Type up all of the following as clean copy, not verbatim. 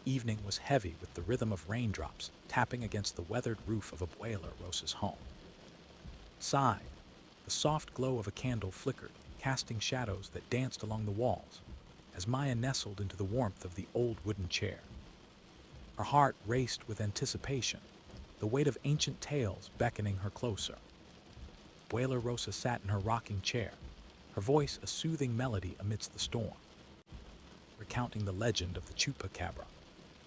evening was heavy with the rhythm of raindrops tapping against the weathered roof of Abuela Rosa's home. Outside, the soft glow of a candle flickered, casting shadows that danced along the walls, as Maya nestled into the warmth of the old wooden chair. Her heart raced with anticipation, the weight of ancient tales beckoning her closer. Abuela Rosa sat in her rocking chair, her voice a soothing melody amidst the storm, recounting the legend of the Chupacabra,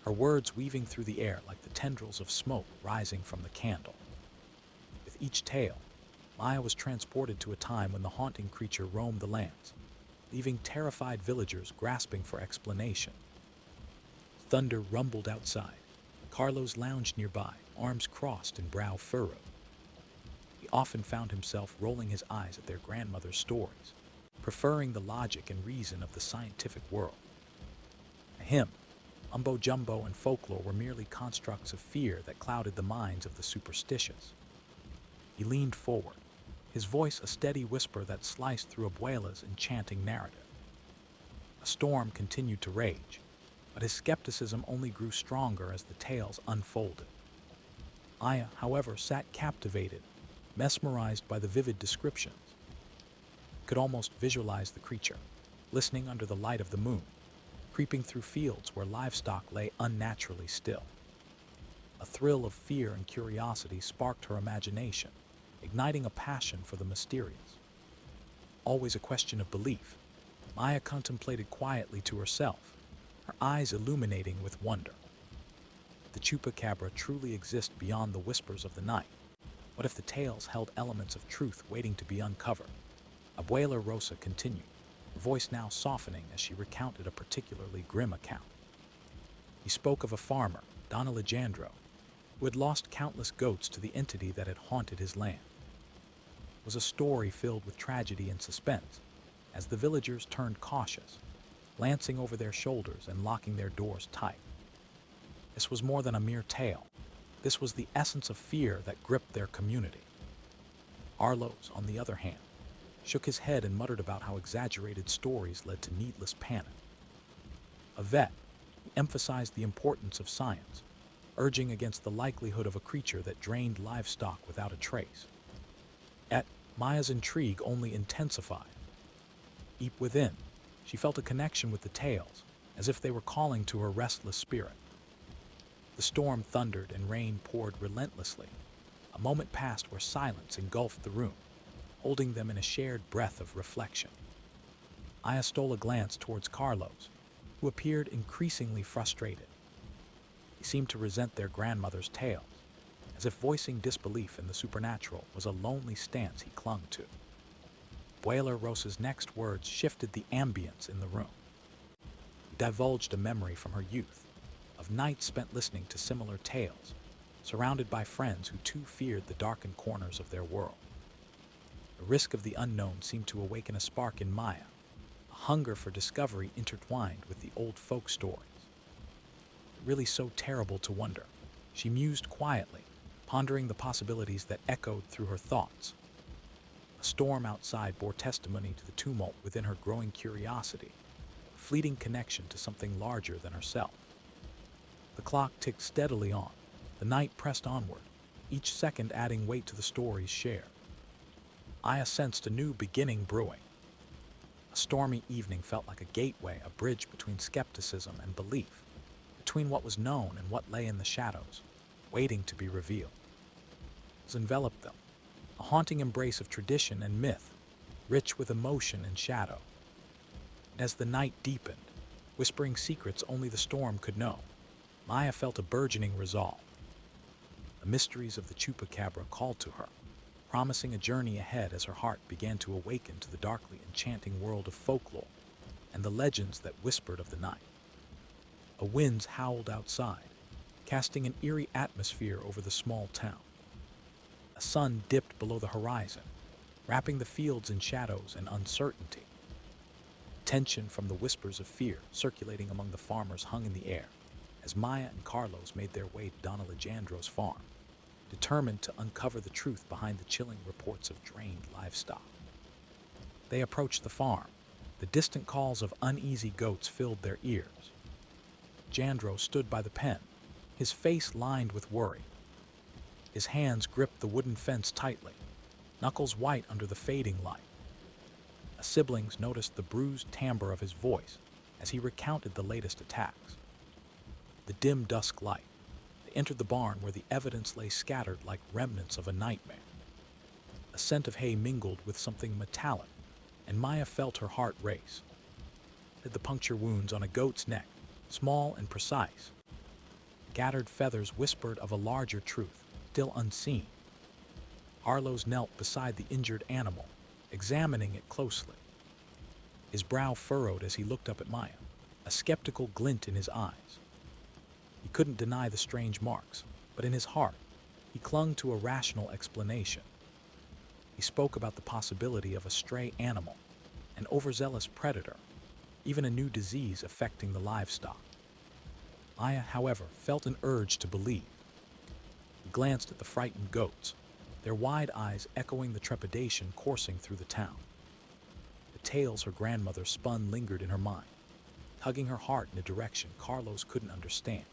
her words weaving through the air like the tendrils of smoke rising from the candle. With each tale, Maya was transported to a time when the haunting creature roamed the lands, leaving terrified villagers grasping for explanation. Thunder rumbled outside. Carlos lounged nearby, arms crossed and brow furrowed. He often found himself rolling his eyes at their grandmother's stories, preferring the logic and reason of the scientific world. To him, umbo jumbo and folklore were merely constructs of fear that clouded the minds of the superstitious. He leaned forward, his voice a steady whisper that sliced through Abuela's enchanting narrative. A storm continued to rage, but his skepticism only grew stronger as the tales unfolded. Aya, however, sat captivated, mesmerized by the vivid descriptions. He could almost visualize the creature, listening under the light of the moon, creeping through fields where livestock lay unnaturally still. A thrill of fear and curiosity sparked her imagination, igniting a passion for the mysterious. Always a question of belief, Maya contemplated quietly to herself, her eyes illuminating with wonder. The Chupacabra truly exist beyond the whispers of the night. What if the tales held elements of truth waiting to be uncovered? Abuela Rosa continued, her voice now softening as she recounted a particularly grim account. He spoke of a farmer, Don Alejandro, who had lost countless goats to the entity that had haunted his land. It was a story filled with tragedy and suspense, as the villagers turned cautious, glancing over their shoulders and locking their doors tight. This was more than a mere tale. This was the essence of fear that gripped their community. Arlos, on the other hand, shook his head and muttered about how exaggerated stories led to needless panic. A vet, he emphasized the importance of science, urging against the likelihood of a creature that drained livestock without a trace. Yet, Maya's intrigue only intensified. Deep within, she felt a connection with the tales, as if they were calling to her restless spirit. The storm thundered and rain poured relentlessly. A moment passed where silence engulfed the room, holding them in a shared breath of reflection. Aya stole a glance towards Carlos, who appeared increasingly frustrated. He seemed to resent their grandmother's tales, as if voicing disbelief in the supernatural was a lonely stance he clung to. Abuela Rosa's next words shifted the ambience in the room. He divulged a memory from her youth, of nights spent listening to similar tales, surrounded by friends who too feared the darkened corners of their world. The risk of the unknown seemed to awaken a spark in Maya, a hunger for discovery intertwined with the old folk stories. Really so terrible to wonder, she mused quietly, pondering the possibilities that echoed through her thoughts. A storm outside bore testimony to the tumult within her growing curiosity, a fleeting connection to something larger than herself. The clock ticked steadily on, the night pressed onward, each second adding weight to the stories shared. Aya sensed a new beginning brewing. A stormy evening felt like a gateway, a bridge between skepticism and belief, between what was known and what lay in the shadows, waiting to be revealed. It enveloped them, a haunting embrace of tradition and myth, rich with emotion and shadow. And as the night deepened, whispering secrets only the storm could know, Maya felt a burgeoning resolve. The mysteries of the Chupacabra called to her, promising a journey ahead as her heart began to awaken to the darkly enchanting world of folklore and the legends that whispered of the night. A wind howled outside, casting an eerie atmosphere over the small town. A sun dipped below the horizon, wrapping the fields in shadows and uncertainty. Tension from the whispers of fear circulating among the farmers hung in the air as Maya and Carlos made their way to Don Alejandro's farm, determined to uncover the truth behind the chilling reports of drained livestock. They approached the farm. The distant calls of uneasy goats filled their ears. Jandro stood by the pen, his face lined with worry. His hands gripped the wooden fence tightly, knuckles white under the fading light. The siblings noticed the bruised timbre of his voice as he recounted the latest attacks. The dim dusk light. They entered the barn where the evidence lay scattered like remnants of a nightmare. A scent of hay mingled with something metallic, and Maya felt her heart race. The puncture wounds on a goat's neck, small and precise. Scattered feathers whispered of a larger truth, still unseen. Arlos knelt beside the injured animal, examining it closely. His brow furrowed as he looked up at Maya, a skeptical glint in his eyes. He couldn't deny the strange marks, but in his heart, he clung to a rational explanation. He spoke about the possibility of a stray animal, an overzealous predator, even a new disease affecting the livestock. Maya, however, felt an urge to believe. He glanced at the frightened goats, their wide eyes echoing the trepidation coursing through the town. The tales her grandmother spun lingered in her mind, tugging her heart in a direction Carlos couldn't understand.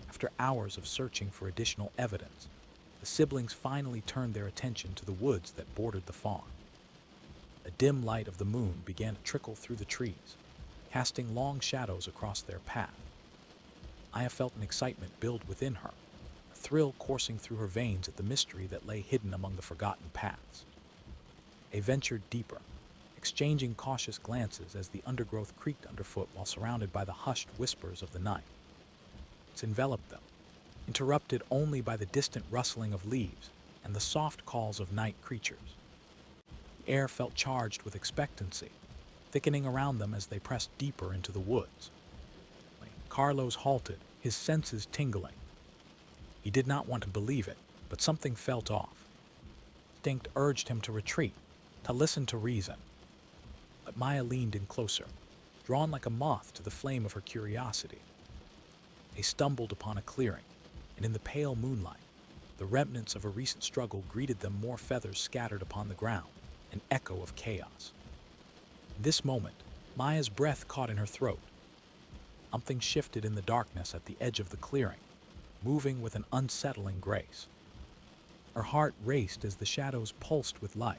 After hours of searching for additional evidence, the siblings finally turned their attention to the woods that bordered the farm. A dim light of the moon began to trickle through the trees, casting long shadows across their path. Aya felt an excitement build within her, a thrill coursing through her veins at the mystery that lay hidden among the forgotten paths. They ventured deeper, exchanging cautious glances as the undergrowth creaked underfoot while surrounded by the hushed whispers of the night. It enveloped them, interrupted only by the distant rustling of leaves and the soft calls of night creatures. The air felt charged with expectancy, thickening around them as they pressed deeper into the woods. Carlos halted, his senses tingling. He did not want to believe it, but something felt off. Instinct urged him to retreat, to listen to reason. But Maya leaned in closer, drawn like a moth to the flame of her curiosity. They stumbled upon a clearing, and in the pale moonlight, the remnants of a recent struggle greeted them, more feathers scattered upon the ground, an echo of chaos. In this moment, Maya's breath caught in her throat. Something shifted in the darkness at the edge of the clearing, moving with an unsettling grace. Her heart raced as the shadows pulsed with life.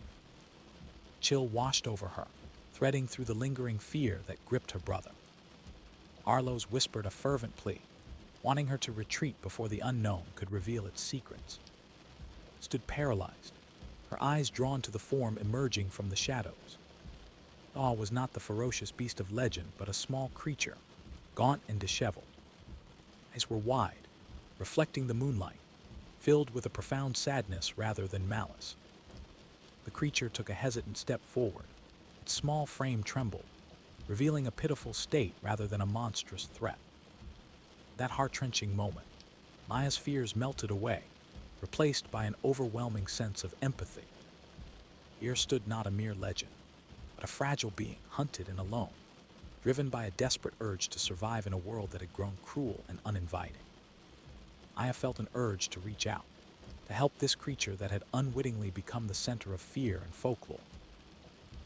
Chill washed over her, threading through the lingering fear that gripped her brother. Arlos whispered a fervent plea, wanting her to retreat before the unknown could reveal its secrets. Stood paralyzed, her eyes drawn to the form emerging from the shadows. Awe was not the ferocious beast of legend, but a small creature, gaunt and disheveled. Eyes were wide, reflecting the moonlight, filled with a profound sadness rather than malice. The creature took a hesitant step forward. Its small frame trembled, revealing a pitiful state rather than a monstrous threat. That heart-wrenching moment, Maya's fears melted away, replaced by an overwhelming sense of empathy. Here stood not a mere legend, but a fragile being hunted and alone, driven by a desperate urge to survive in a world that had grown cruel and uninviting. Aya felt an urge to reach out, to help this creature that had unwittingly become the center of fear and folklore.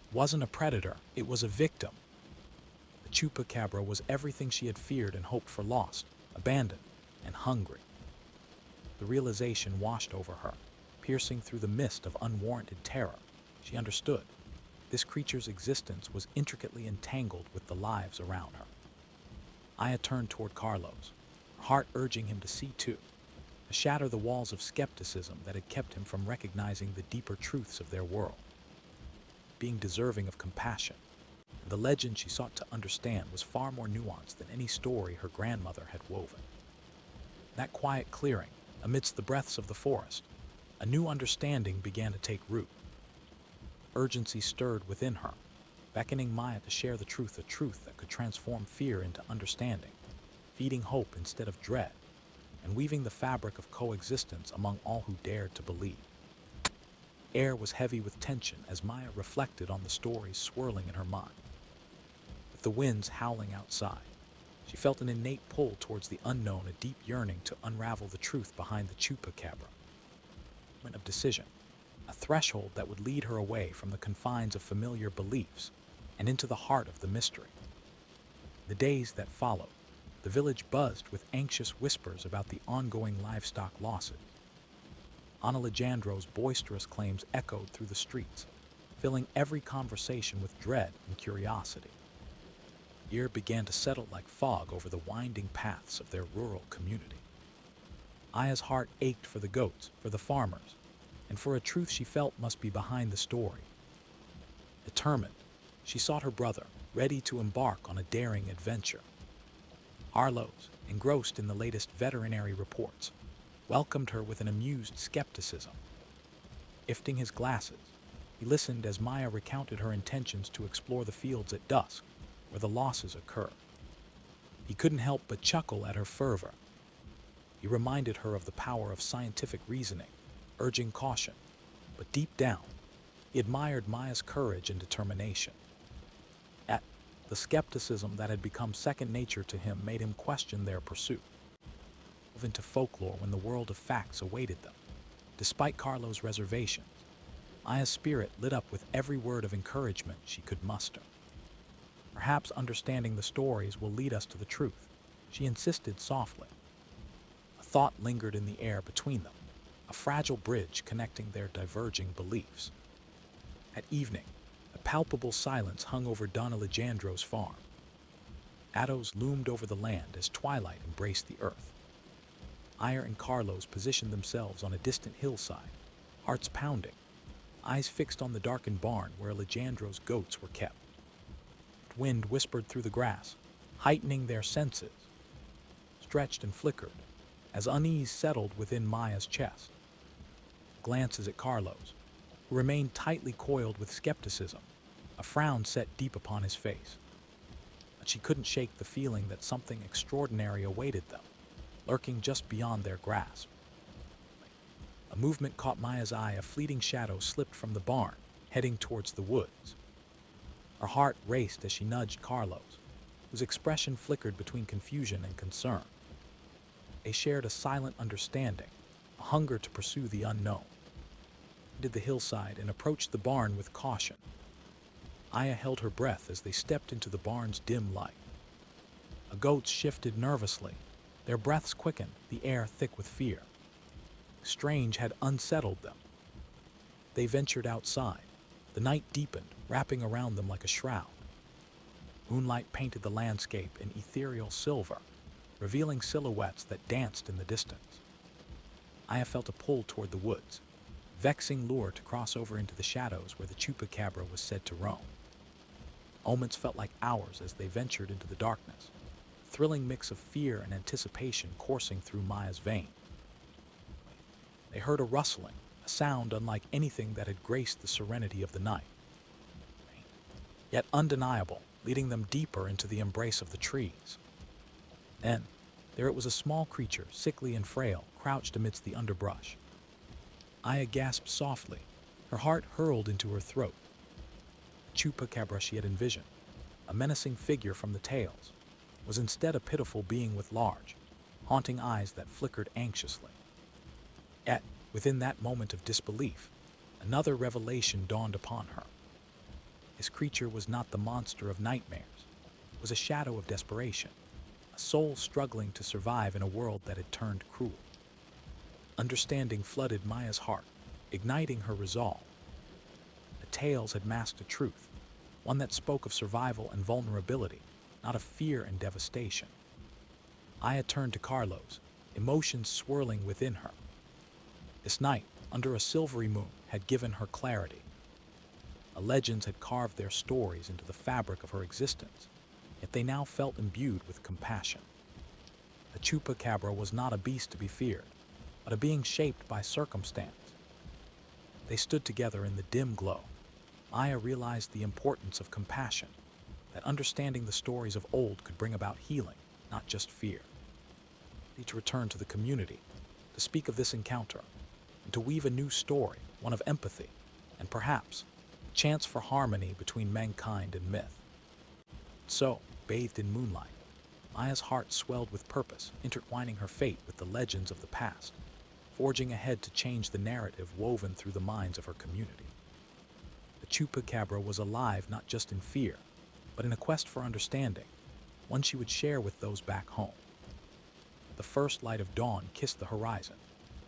It wasn't a predator, it was a victim. The Chupacabra was everything she had feared and hoped for, lost, abandoned, and hungry. The realization washed over her, piercing through the mist of unwarranted terror. She understood. This creature's existence was intricately entangled with the lives around her. Aya turned toward Carlos, her heart urging him to see too, to shatter the walls of skepticism that had kept him from recognizing the deeper truths of their world. Being deserving of compassion, the legend she sought to understand was far more nuanced than any story her grandmother had woven. That quiet clearing, amidst the breaths of the forest, a new understanding began to take root. Urgency stirred within her, beckoning Maya to share the truth, a truth that could transform fear into understanding, feeding hope instead of dread, and weaving the fabric of coexistence among all who dared to believe. Air was heavy with tension as Maya reflected on the stories swirling in her mind. With the winds howling outside, she felt an innate pull towards the unknown, a deep yearning to unravel the truth behind the Chupacabra. A moment of decision, a threshold that would lead her away from the confines of familiar beliefs and into the heart of the mystery. The days that followed, The village buzzed with anxious whispers about the ongoing livestock losses. Ana Alejandro's boisterous claims echoed through the streets, filling every conversation with dread and curiosity. Fear began to settle like fog over the winding paths of their rural community. Aya's heart ached for the goats, for the farmers, and for a truth she felt must be behind the story. Determined, she sought her brother, ready to embark on a daring adventure. Carlos, engrossed in the latest veterinary reports, welcomed her with an amused skepticism. Lifting his glasses, he listened as Maya recounted her intentions to explore the fields at dusk, where the losses occur. He couldn't help but chuckle at her fervor. He reminded her of the power of scientific reasoning, urging caution, but deep down, he admired Maya's courage and determination. Yet, the skepticism that had become second nature to him made him question their pursuit. Move into folklore when the world of facts awaited them. Despite Carlo's reservations, Maya's spirit lit up with every word of encouragement she could muster. Perhaps understanding the stories will lead us to the truth, she insisted softly. A thought lingered in the air between them, a fragile bridge connecting their diverging beliefs. At evening, a palpable silence hung over Don Alejandro's farm. Shadows loomed over the land as twilight embraced the earth. Aya and Carlos positioned themselves on a distant hillside, hearts pounding, eyes fixed on the darkened barn where Alejandro's goats were kept. Wind whispered through the grass, heightening their senses, stretched and flickered, as unease settled within Maya's chest. Glances at Carlos, who remained tightly coiled with skepticism, a frown set deep upon his face. But she couldn't shake the feeling that something extraordinary awaited them, lurking just beyond their grasp. A movement caught Maya's eye. A fleeting shadow slipped from the barn, heading towards the woods. Her heart raced as she nudged Carlos, whose expression flickered between confusion and concern. They shared a silent understanding, a hunger to pursue the unknown. They did the hillside and approached the barn with caution. Aya held her breath as they stepped into the barn's dim light. The goats shifted nervously, their breaths quickened, the air thick with fear. Strange had unsettled them. They ventured outside. The night deepened, wrapping around them like a shroud. Moonlight painted the landscape in ethereal silver, revealing silhouettes that danced in the distance. Aya felt a pull toward the woods, vexing lure to cross over into the shadows where the Chupacabra was said to roam. Moments felt like hours as they ventured into the darkness, a thrilling mix of fear and anticipation coursing through Maya's veins. They heard a rustling, a sound unlike anything that had graced the serenity of the night. Yet undeniable, leading them deeper into the embrace of the trees. Then, there it was, a small creature, sickly and frail, crouched amidst the underbrush. Aya gasped softly, her heart hurled into her throat. The Chupacabra she had envisioned, a menacing figure from the tales, was instead a pitiful being with large, haunting eyes that flickered anxiously. Yet, within that moment of disbelief, another revelation dawned upon her. This creature was not the monster of nightmares. It was a shadow of desperation, a soul struggling to survive in a world that had turned cruel. Understanding flooded Maya's heart, igniting her resolve. The tales had masked a truth, one that spoke of survival and vulnerability, not of fear and devastation. Aya turned to Carlos, emotions swirling within her. This night, under a silvery moon, had given her clarity. The legends had carved their stories into the fabric of her existence, yet they now felt imbued with compassion. The Chupacabra was not a beast to be feared, but a being shaped by circumstance. They stood together in the dim glow. Aya realized the importance of compassion, that understanding the stories of old could bring about healing, not just fear. To return to the community, to speak of this encounter, and to weave a new story, one of empathy, and perhaps a chance for harmony between mankind and myth. So, bathed in moonlight, Maya's heart swelled with purpose, intertwining her fate with the legends of the past, forging ahead to change the narrative woven through the minds of her community. The Chupacabra was alive not just in fear, but in a quest for understanding, one she would share with those back home. The first light of dawn kissed the horizon.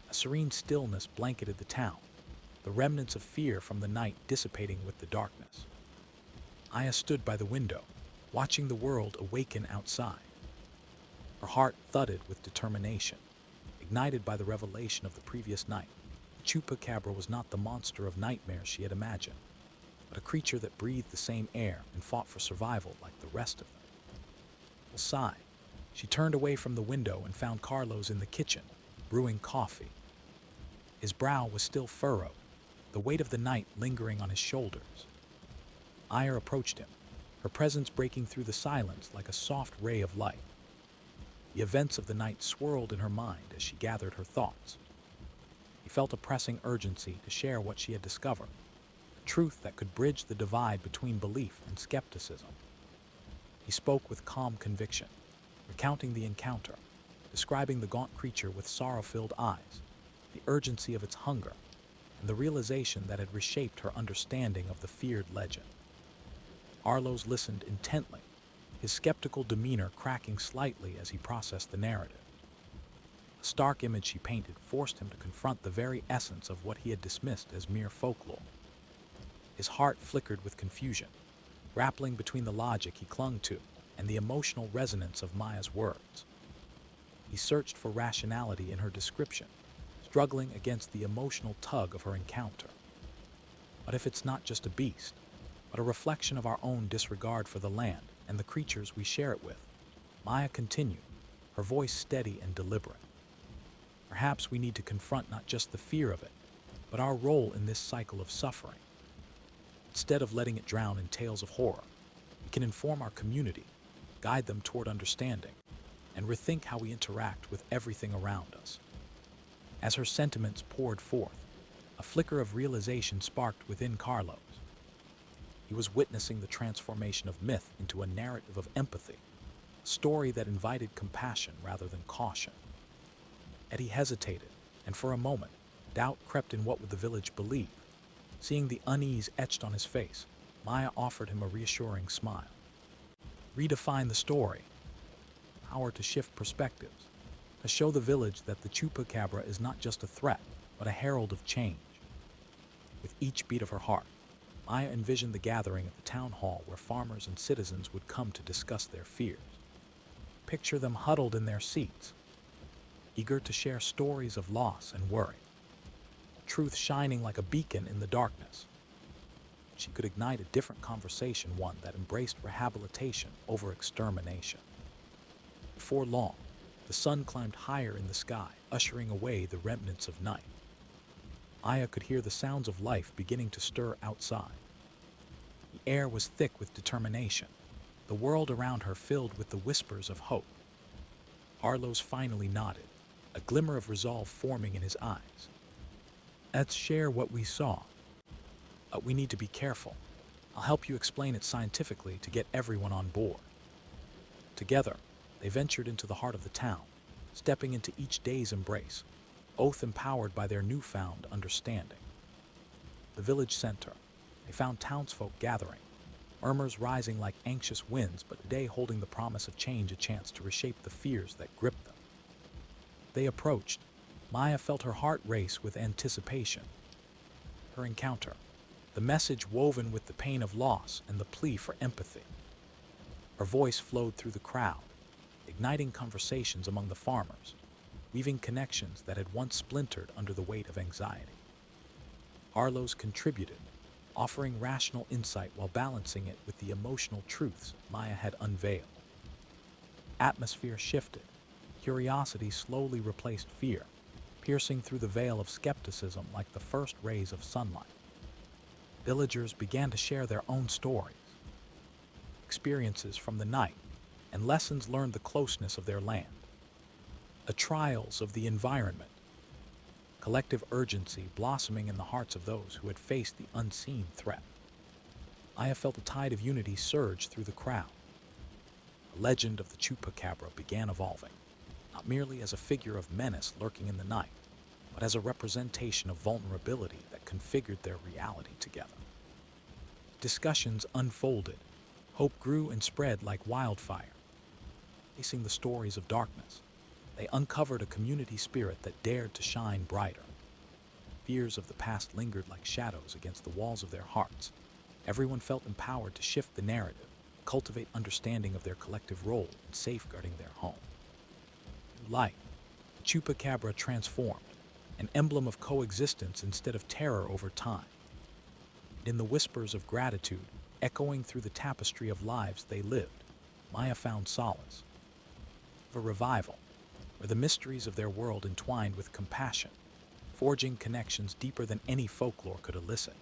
A serene stillness blanketed the town, the remnants of fear from the night dissipating with the darkness. Aya stood by the window, watching the world awaken outside. Her heart thudded with determination, ignited by the revelation of the previous night. The Chupacabra was not the monster of nightmares she had imagined, but a creature that breathed the same air and fought for survival like the rest of them. With a sigh, she turned away from the window and found Carlos in the kitchen, brewing coffee. His brow was still furrowed, the weight of the night lingering on his shoulders. Aya approached him, her presence breaking through the silence like a soft ray of light. The events of the night swirled in her mind as she gathered her thoughts. He felt a pressing urgency to share what she had discovered, a truth that could bridge the divide between belief and skepticism. He spoke with calm conviction, recounting the encounter, describing the gaunt creature with sorrow-filled eyes, the urgency of its hunger, and the realization that had reshaped her understanding of the feared legend. Carlos listened intently, his skeptical demeanor cracking slightly as he processed the narrative. The stark image she painted forced him to confront the very essence of what he had dismissed as mere folklore. His heart flickered with confusion, grappling between the logic he clung to and the emotional resonance of Maya's words. He searched for rationality in her description, struggling against the emotional tug of her encounter. But if it's not just a beast, but a reflection of our own disregard for the land and the creatures we share it with, Maya continued, her voice steady and deliberate. Perhaps we need to confront not just the fear of it, but our role in this cycle of suffering. Instead of letting it drown in tales of horror, we can inform our community, guide them toward understanding, and rethink how we interact with everything around us. As her sentiments poured forth, a flicker of realization sparked within Carlos. He was witnessing the transformation of myth into a narrative of empathy, a story that invited compassion rather than caution. Yet he hesitated, and for a moment, doubt crept in what would the village believe. Seeing the unease etched on his face, Maya offered him a reassuring smile. Redefine the story. Power to shift perspectives, to show the village that the Chupacabra is not just a threat, but a herald of change. With each beat of her heart, Maya envisioned the gathering at the town hall where farmers and citizens would come to discuss their fears. Picture them huddled in their seats, eager to share stories of loss and worry, truth shining like a beacon in the darkness. She could ignite a different conversation, one that embraced rehabilitation over extermination. Before long, the sun climbed higher in the sky, ushering away the remnants of night. Aya could hear the sounds of life beginning to stir outside. The air was thick with determination, the world around her filled with the whispers of hope. Carlos finally nodded, a glimmer of resolve forming in his eyes. Let's share what we saw. But we need to be careful. I'll help you explain it scientifically to get everyone on board. Together, they ventured into the heart of the town, stepping into each day's embrace, both empowered by their newfound understanding. The village center, they found townsfolk gathering, murmurs rising like anxious winds, but today holding the promise of change a chance to reshape the fears that gripped them. They approached. Maya felt her heart race with anticipation. Her encounter, the message woven with the pain of loss and the plea for empathy. Her voice flowed through the crowd, igniting conversations among the farmers, weaving connections that had once splintered under the weight of anxiety. Carlos contributed, offering rational insight while balancing it with the emotional truths Maya had unveiled. Atmosphere shifted. Curiosity slowly replaced fear, piercing through the veil of skepticism like the first rays of sunlight. Villagers began to share their own stories, experiences from the night, and lessons learned the closeness of their land. The trials of the environment, collective urgency blossoming in the hearts of those who had faced the unseen threat. Aya felt a tide of unity surge through the crowd. The legend of the Chupacabra began evolving, not merely as a figure of menace lurking in the night, but as a representation of vulnerability that configured their reality together. Discussions unfolded, hope grew and spread like wildfire, facing the stories of darkness. They uncovered a community spirit that dared to shine brighter. Fears of the past lingered like shadows against the walls of their hearts. Everyone felt empowered to shift the narrative, cultivate understanding of their collective role in safeguarding their home. Light, Chupacabra transformed, an emblem of coexistence instead of terror over time. In the whispers of gratitude, echoing through the tapestry of lives they lived, Maya found solace. A revival, where the mysteries of their world entwined with compassion, forging connections deeper than any folklore could elicit.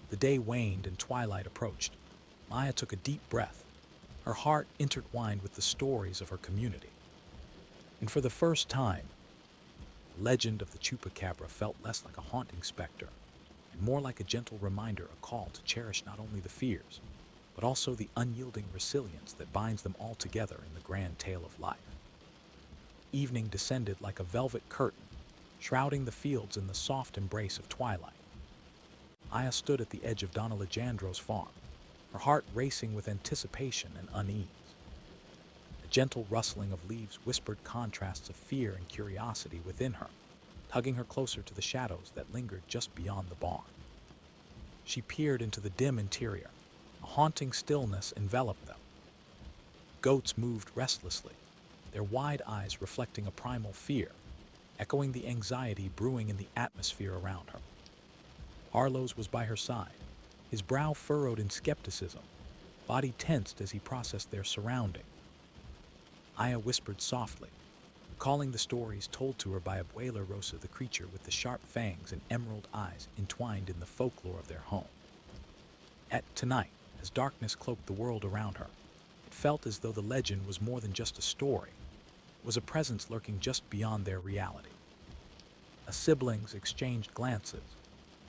The day waned and twilight approached. Maya took a deep breath, her heart intertwined with the stories of her community. And for the first time, the legend of the Chupacabra felt less like a haunting specter and more like a gentle reminder, a call to cherish not only the fears, but also the unyielding resilience that binds them all together in the grand tale of life. Evening descended like a velvet curtain, shrouding the fields in the soft embrace of twilight. Aya stood at the edge of Donna Legendro's farm, her heart racing with anticipation and unease. A gentle rustling of leaves whispered contrasts of fear and curiosity within her, tugging her closer to the shadows that lingered just beyond the barn. She peered into the dim interior. A haunting stillness enveloped them. Goats moved restlessly, their wide eyes reflecting a primal fear, echoing the anxiety brewing in the atmosphere around her. Arlos was by her side, his brow furrowed in skepticism, body tensed as he processed their surrounding. Aya whispered softly, recalling the stories told to her by Abuela Rosa, the creature with the sharp fangs and emerald eyes entwined in the folklore of their home. At tonight, as darkness cloaked the world around her, it felt as though the legend was more than just a story. It was a presence lurking just beyond their reality. The siblings exchanged glances,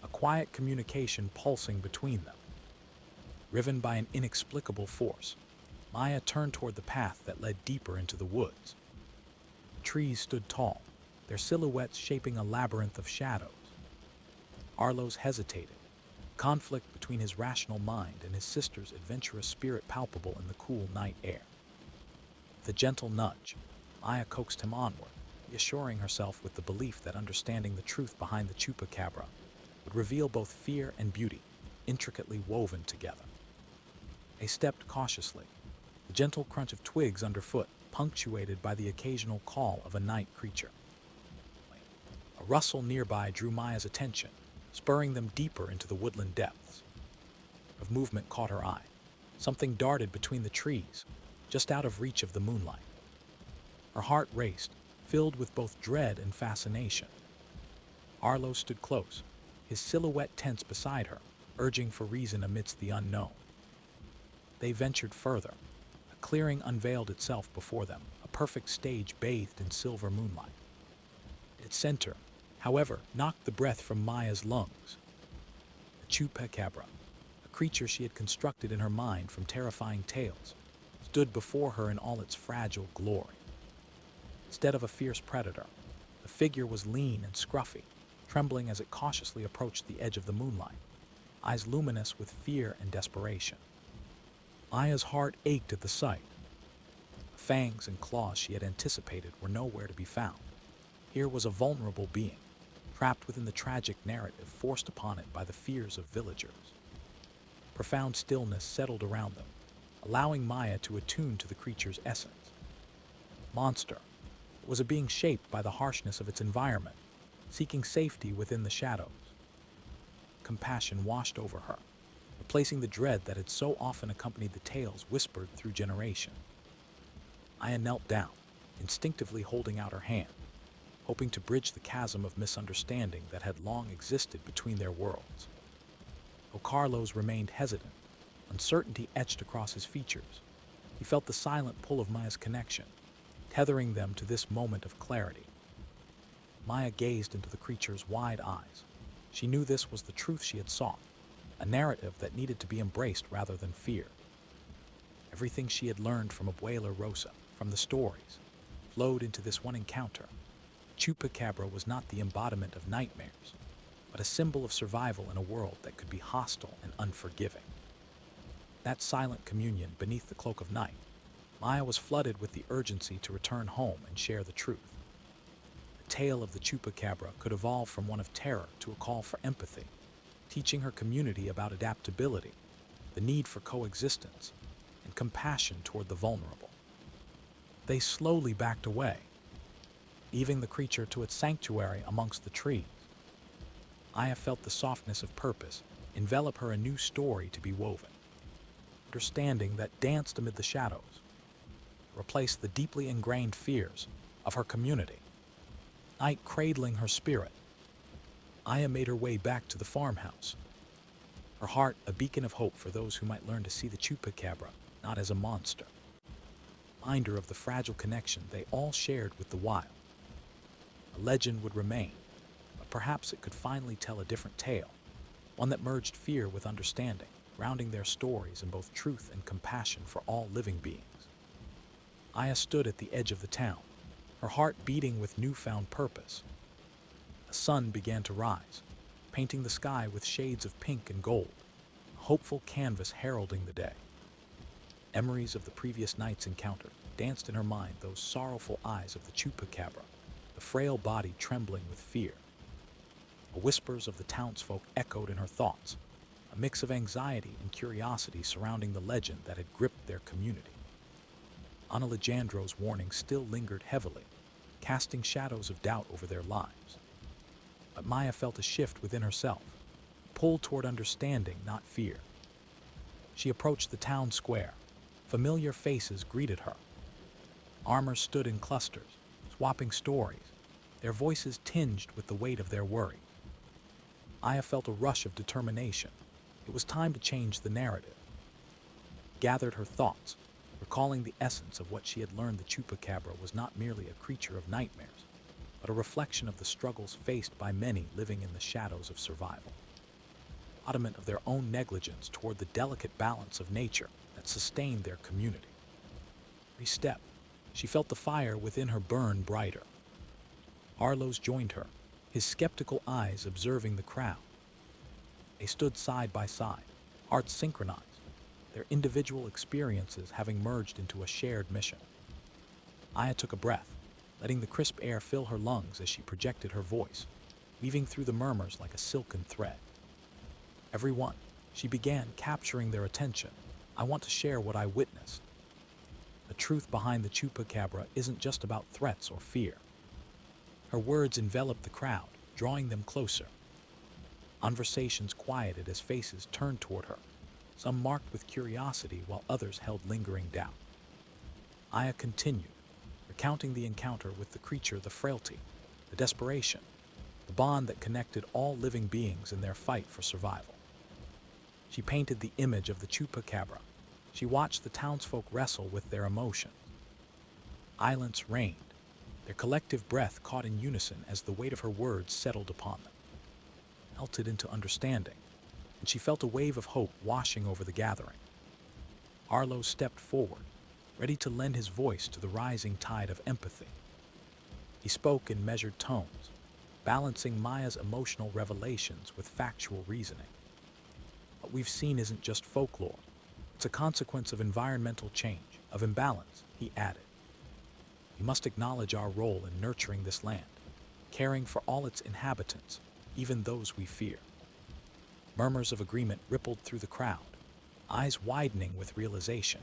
a quiet communication pulsing between them. Driven by an inexplicable force, Maya turned toward the path that led deeper into the woods. Trees stood tall, their silhouettes shaping a labyrinth of shadows. Arlos hesitated, conflict between his rational mind and his sister's adventurous spirit palpable in the cool night air. With a gentle nudge, Maya coaxed him onward, reassuring herself with the belief that understanding the truth behind the Chupacabra would reveal both fear and beauty, intricately woven together. They stepped cautiously, the gentle crunch of twigs underfoot punctuated by the occasional call of a night creature. A rustle nearby drew Maya's attention, spurring them deeper into the woodland depths. A movement caught her eye. Something darted between the trees, just out of reach of the moonlight. Her heart raced, filled with both dread and fascination. Arlo stood close, his silhouette tense beside her, urging for reason amidst the unknown. They ventured further. A clearing unveiled itself before them, a perfect stage bathed in silver moonlight. Its center, however, knocked the breath from Maya's lungs. The Chupacabra, a creature she had constructed in her mind from terrifying tales, stood before her in all its fragile glory. Instead of a fierce predator, the figure was lean and scruffy, trembling as it cautiously approached the edge of the moonlight, eyes luminous with fear and desperation. Maya's heart ached at the sight. The fangs and claws she had anticipated were nowhere to be found. Here was a vulnerable being, trapped within the tragic narrative forced upon it by the fears of villagers. Profound stillness settled around them, allowing Maya to attune to the creature's essence. Monster, it was a being shaped by the harshness of its environment, seeking safety within the shadows. Compassion washed over her, replacing the dread that had so often accompanied the tales whispered through generations. Aya knelt down, instinctively holding out her hand, hoping to bridge the chasm of misunderstanding that had long existed between their worlds. Though Carlos remained hesitant, uncertainty etched across his features. He felt the silent pull of Maya's connection, tethering them to this moment of clarity. Maya gazed into the creature's wide eyes. She knew this was the truth she had sought, a narrative that needed to be embraced rather than feared. Everything she had learned from Abuela Rosa, from the stories, flowed into this one encounter. Chupacabra was not the embodiment of nightmares, but a symbol of survival in a world that could be hostile and unforgiving. That silent communion beneath the cloak of night, Maya was flooded with the urgency to return home and share the truth. The tale of the Chupacabra could evolve from one of terror to a call for empathy, teaching her community about adaptability, the need for coexistence, and compassion toward the vulnerable. They slowly backed away, leaving the creature to its sanctuary amongst the trees. Aya felt the softness of purpose envelop her, a new story to be woven. Understanding that danced amid the shadows, replaced the deeply ingrained fears of her community. Night cradling her spirit, Aya made her way back to the farmhouse, her heart a beacon of hope for those who might learn to see the Chupacabra not as a monster, a reminder of the fragile connection they all shared with the wild. A legend would remain, but perhaps it could finally tell a different tale, one that merged fear with understanding, grounding their stories in both truth and compassion for all living beings. Aya stood at the edge of the town, her heart beating with newfound purpose. The sun began to rise, painting the sky with shades of pink and gold, a hopeful canvas heralding the day. Memories of the previous night's encounter danced in her mind, those sorrowful eyes of the Chupacabra, the frail body trembling with fear. The whispers of the townsfolk echoed in her thoughts, a mix of anxiety and curiosity surrounding the legend that had gripped their community. Ana Alejandro's warning still lingered heavily, casting shadows of doubt over their lives. But Maya felt a shift within herself, pulled toward understanding, not fear. She approached the town square. Familiar faces greeted her. Armors stood in clusters, swapping stories, their voices tinged with the weight of their worry. Aya felt a rush of determination. It was time to change the narrative. Gathered her thoughts, recalling the essence of what she had learned. The Chupacabra was not merely a creature of nightmares, but a reflection of the struggles faced by many living in the shadows of survival. Embodiment of their own negligence toward the delicate balance of nature that sustained their community. Every step, she felt the fire within her burn brighter. Arlos joined her, his skeptical eyes observing the crowd. They stood side by side, hearts synchronized, their individual experiences having merged into a shared mission. Aya took a breath, letting the crisp air fill her lungs as she projected her voice, weaving through the murmurs like a silken thread. Everyone, she began, capturing their attention. I want to share what I witnessed. The truth behind the Chupacabra isn't just about threats or fear. Her words enveloped the crowd, drawing them closer. Conversations quieted as faces turned toward her, some marked with curiosity while others held lingering doubt. Aya continued, recounting the encounter with the creature, the frailty, the desperation, the bond that connected all living beings in their fight for survival. She painted the image of the Chupacabra. She watched the townsfolk wrestle with their emotions. Silence reigned, their collective breath caught in unison as the weight of her words settled upon them. Melted into understanding, and she felt a wave of hope washing over the gathering. Arlo stepped forward, ready to lend his voice to the rising tide of empathy. He spoke in measured tones, balancing Maya's emotional revelations with factual reasoning. What we've seen isn't just folklore. It's a consequence of environmental change, of imbalance, he added. We must acknowledge our role in nurturing this land, caring for all its inhabitants, even those we fear. Murmurs of agreement rippled through the crowd, eyes widening with realization.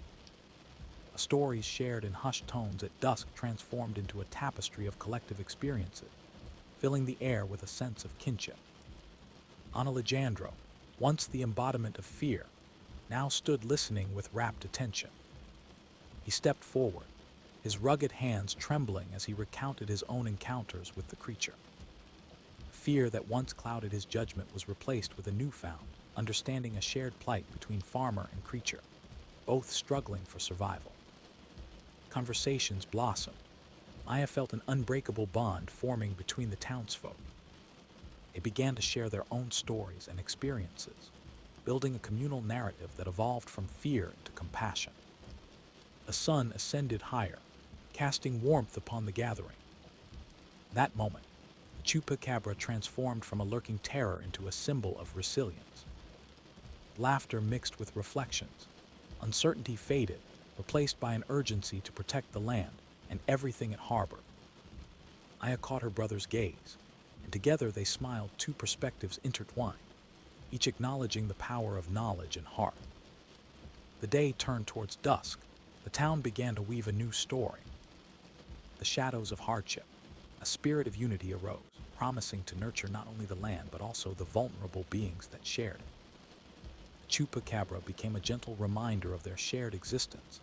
Stories shared in hushed tones at dusk transformed into a tapestry of collective experiences, filling the air with a sense of kinship. Ana Alejandro, once the embodiment of fear, now stood listening with rapt attention. He stepped forward, his rugged hands trembling as he recounted his own encounters with the creature. Fear that once clouded his judgment was replaced with a newfound understanding, a shared plight between farmer and creature, both struggling for survival. Conversations blossomed. Maya felt an unbreakable bond forming between the townsfolk. They began to share their own stories and experiences, building a communal narrative that evolved from fear to compassion. The sun ascended higher, casting warmth upon the gathering. That moment, the Chupacabra transformed from a lurking terror into a symbol of resilience. Laughter mixed with reflections. Uncertainty faded, replaced by an urgency to protect the land and everything it harbored. Aya caught her brother's gaze, and together they smiled, two perspectives intertwined, each acknowledging the power of knowledge and heart. The day turned towards dusk. The town began to weave a new story. The shadows of hardship, a spirit of unity arose, promising to nurture not only the land but also the vulnerable beings that shared it. The Chupacabra became a gentle reminder of their shared existence,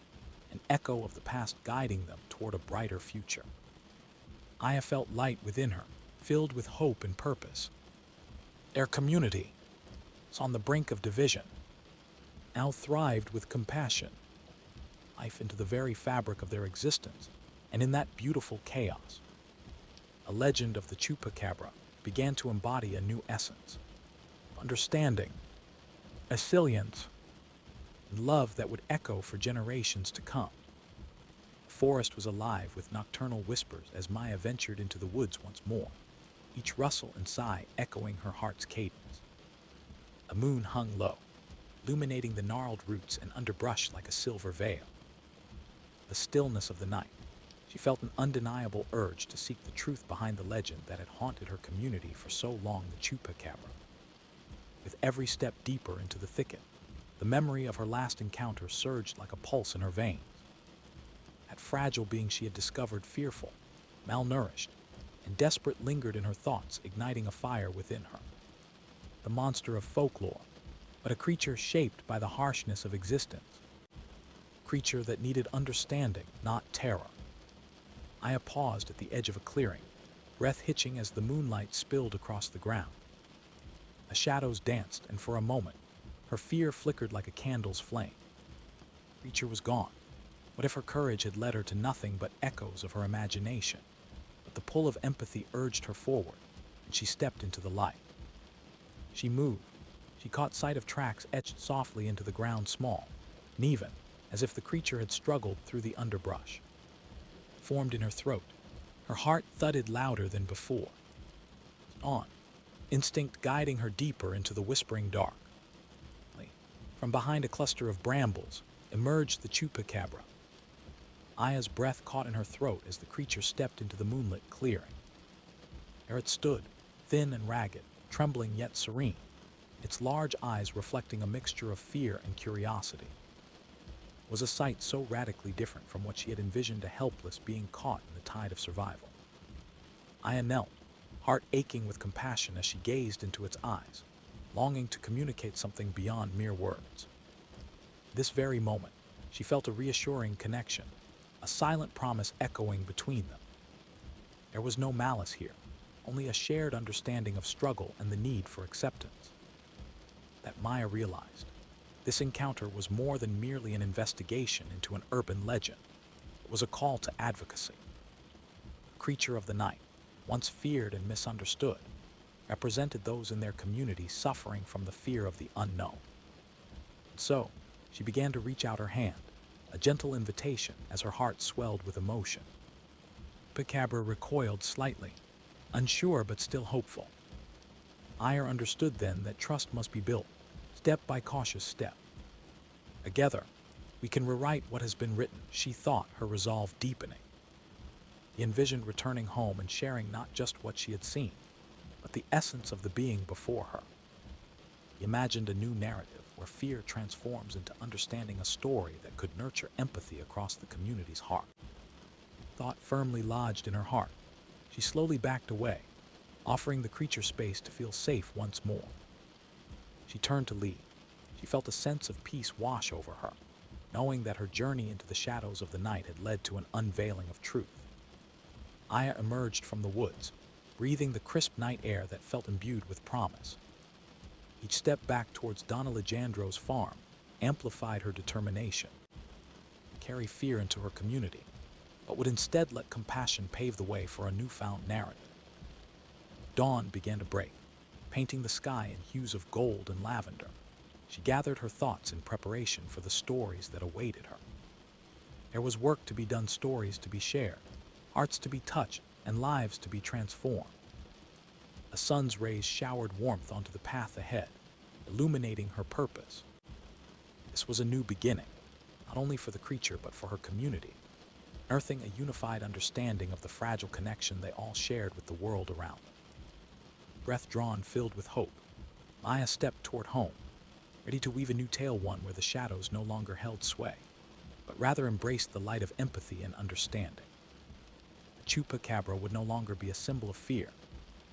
an echo of the past guiding them toward a brighter future. Aya felt light within her, filled with hope and purpose. Their community was on the brink of division, now thrived with compassion, life into the very fabric of their existence, and in that beautiful chaos, a legend of the Chupacabra began to embody a new essence, understanding, resilience, and love that would echo for generations to come. The forest was alive with nocturnal whispers as Maya ventured into the woods once more, each rustle and sigh echoing her heart's cadence. A moon hung low, illuminating the gnarled roots and underbrush like a silver veil. The stillness of the night, she felt an undeniable urge to seek the truth behind the legend that had haunted her community for so long, the Chupacabra. With every step deeper into the thicket, the memory of her last encounter surged like a pulse in her veins. That fragile being she had discovered, fearful, malnourished, and desperate, lingered in her thoughts, igniting a fire within her. The monster of folklore, but a creature shaped by the harshness of existence. A creature that needed understanding, not terror. Aya paused at the edge of a clearing, breath hitching as the moonlight spilled across the ground. The shadows danced, and for a moment, her fear flickered like a candle's flame. The creature was gone. What if her courage had led her to nothing but echoes of her imagination? But the pull of empathy urged her forward, and she stepped into the light. She moved. She caught sight of tracks etched softly into the ground, small, uneven, as if the creature had struggled through the underbrush. Formed in her throat, her heart thudded louder than before. On, instinct guiding her deeper into the whispering dark. From behind a cluster of brambles emerged the Chupacabra. Aya's breath caught in her throat as the creature stepped into the moonlit clearing. There it stood, thin and ragged, trembling yet serene, its large eyes reflecting a mixture of fear and curiosity. It was a sight so radically different from what she had envisioned, a helpless being caught in the tide of survival. Aya knelt, heart aching with compassion as she gazed into its eyes, longing to communicate something beyond mere words. This very moment, she felt a reassuring connection, a silent promise echoing between them. There was no malice here, only a shared understanding of struggle and the need for acceptance. That Maya realized, this encounter was more than merely an investigation into an urban legend. It was a call to advocacy. The creature of the night, once feared and misunderstood, represented those in their community suffering from the fear of the unknown. And so, she began to reach out her hand, a gentle invitation as her heart swelled with emotion. Chupacabra recoiled slightly, unsure but still hopeful. Aya understood then that trust must be built, step by cautious step. Together, we can rewrite what has been written, she thought, her resolve deepening. He envisioned returning home and sharing not just what she had seen, but the essence of the being before her. He imagined a new narrative where fear transforms into understanding, a story that could nurture empathy across the community's heart. Thought firmly lodged in her heart, she slowly backed away, offering the creature space to feel safe once more. She turned to leave. She felt a sense of peace wash over her, knowing that her journey into the shadows of the night had led to an unveiling of truth. Aya emerged from the woods, breathing the crisp night air that felt imbued with promise. Each step back towards Donna Legendro's farm amplified her determination to carry fear into her community, but would instead let compassion pave the way for a newfound narrative. Dawn began to break, painting the sky in hues of gold and lavender. She gathered her thoughts in preparation for the stories that awaited her. There was work to be done, stories to be shared, hearts to be touched, and lives to be transformed. The sun's rays showered warmth onto the path ahead, illuminating her purpose. This was a new beginning, not only for the creature but for her community, unearthing a unified understanding of the fragile connection they all shared with the world around them. Breath drawn, filled with hope, Maya stepped toward home, ready to weave a new tale, one where the shadows no longer held sway, but rather embraced the light of empathy and understanding. The Chupacabra would no longer be a symbol of fear,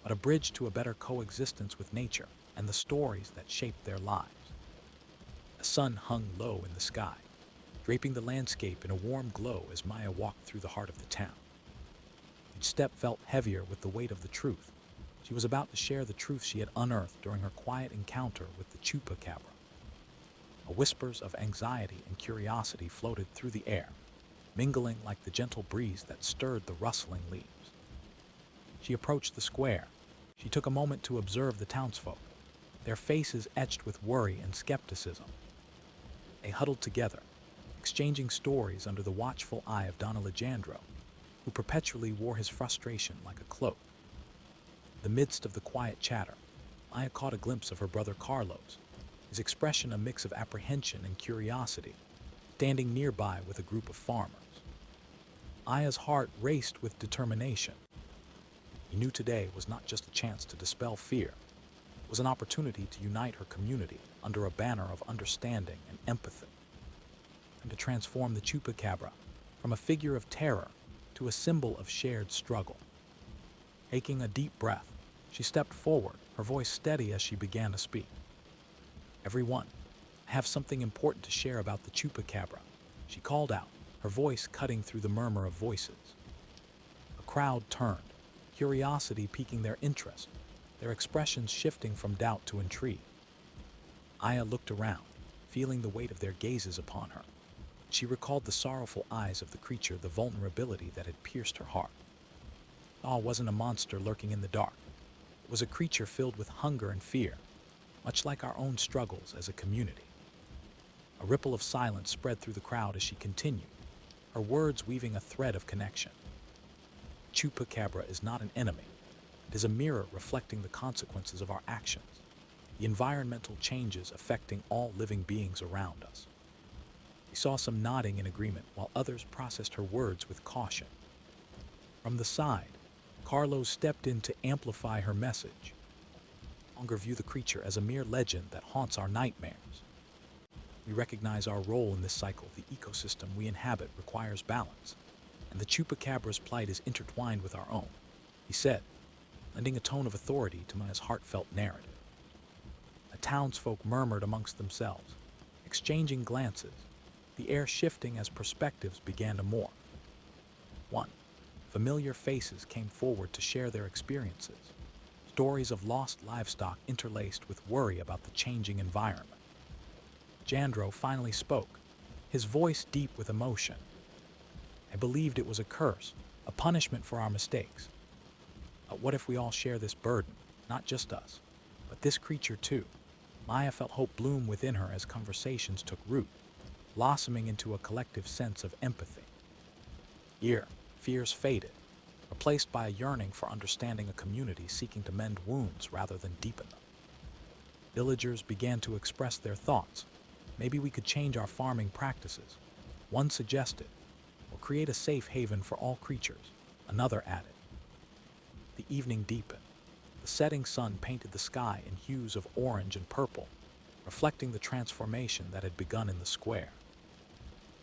but a bridge to a better coexistence with nature and the stories that shaped their lives. The sun hung low in the sky, draping the landscape in a warm glow as Maya walked through the heart of the town. Each step felt heavier with the weight of the truth. She was about to share the truth she had unearthed during her quiet encounter with the Chupacabra. Whispers of anxiety and curiosity floated through the air, mingling like the gentle breeze that stirred the rustling leaves. She approached the square. She took a moment to observe the townsfolk, their faces etched with worry and skepticism. They huddled together, exchanging stories under the watchful eye of Don Alejandro, who perpetually wore his frustration like a cloak. In the midst of the quiet chatter, Maya caught a glimpse of her brother Carlos, his expression a mix of apprehension and curiosity, standing nearby with a group of farmers. Maya's heart raced with determination. He knew today was not just a chance to dispel fear, it was an opportunity to unite her community under a banner of understanding and empathy, and to transform the Chupacabra from a figure of terror to a symbol of shared struggle. Taking a deep breath, she stepped forward, her voice steady as she began to speak. "Everyone, I have something important to share about the Chupacabra," she called out, her voice cutting through the murmur of voices. The crowd turned, curiosity piquing their interest, their expressions shifting from doubt to intrigue. Aya looked around, feeling the weight of their gazes upon her. She recalled the sorrowful eyes of the creature, the vulnerability that had pierced her heart. It wasn't a monster lurking in the dark. It was a creature filled with hunger and fear, much like our own struggles as a community. A ripple of silence spread through the crowd as she continued, her words weaving a thread of connection. Chupacabra is not an enemy. It is a mirror reflecting the consequences of our actions, the environmental changes affecting all living beings around us. We saw some nodding in agreement while others processed her words with caution. From the side, Carlos stepped in to amplify her message. We no longer view the creature as a mere legend that haunts our nightmares. We recognize our role in this cycle. The ecosystem we inhabit requires balance, and the Chupacabra's plight is intertwined with our own, he said, lending a tone of authority to Maya's heartfelt narrative. The townsfolk murmured amongst themselves, exchanging glances, the air shifting as perspectives began to morph. One, familiar faces came forward to share their experiences, stories of lost livestock interlaced with worry about the changing environment. Jandro finally spoke, his voice deep with emotion. "I believed it was a curse, a punishment for our mistakes. But what if we all share this burden, not just us, but this creature too?" Maya felt hope bloom within her as conversations took root, blossoming into a collective sense of empathy. Fears faded, replaced by a yearning for understanding, a community seeking to mend wounds rather than deepen them. Villagers began to express their thoughts. "Maybe we could change our farming practices," one suggested, "or create a safe haven for all creatures," another added. The evening deepened. The setting sun painted the sky in hues of orange and purple, reflecting the transformation that had begun in the square.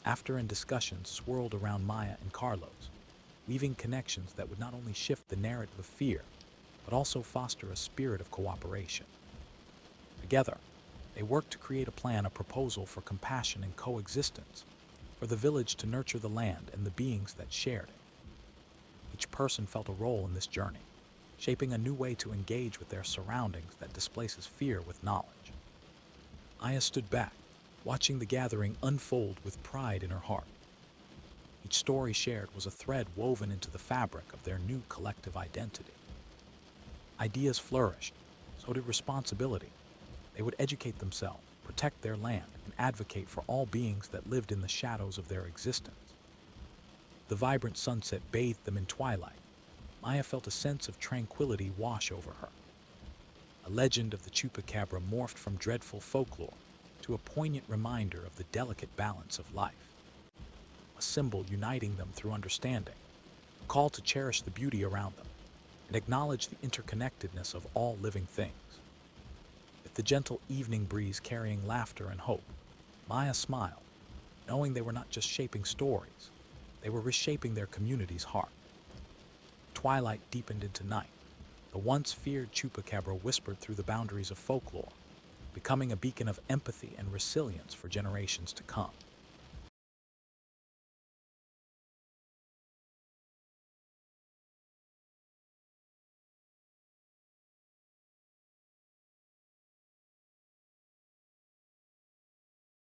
After and discussions swirled around Maya and Carlos, weaving connections that would not only shift the narrative of fear, but also foster a spirit of cooperation. Together, they worked to create a plan, a proposal for compassion and coexistence, for the village to nurture the land and the beings that shared it. Each person felt a role in this journey, shaping a new way to engage with their surroundings that displaces fear with knowledge. Aya stood back, watching the gathering unfold with pride in her heart. Each story shared was a thread woven into the fabric of their new collective identity. Ideas flourished, so did responsibility. They would educate themselves, protect their land, and advocate for all beings that lived in the shadows of their existence. The vibrant sunset bathed them in twilight. Maya felt a sense of tranquility wash over her. A legend of the Chupacabra morphed from dreadful folklore to a poignant reminder of the delicate balance of life, a symbol uniting them through understanding, a call to cherish the beauty around them, and acknowledge the interconnectedness of all living things. With the gentle evening breeze carrying laughter and hope, Maya smiled, knowing they were not just shaping stories, they were reshaping their community's heart. Twilight deepened into night. The once feared Chupacabra whispered through the boundaries of folklore, becoming a beacon of empathy and resilience for generations to come.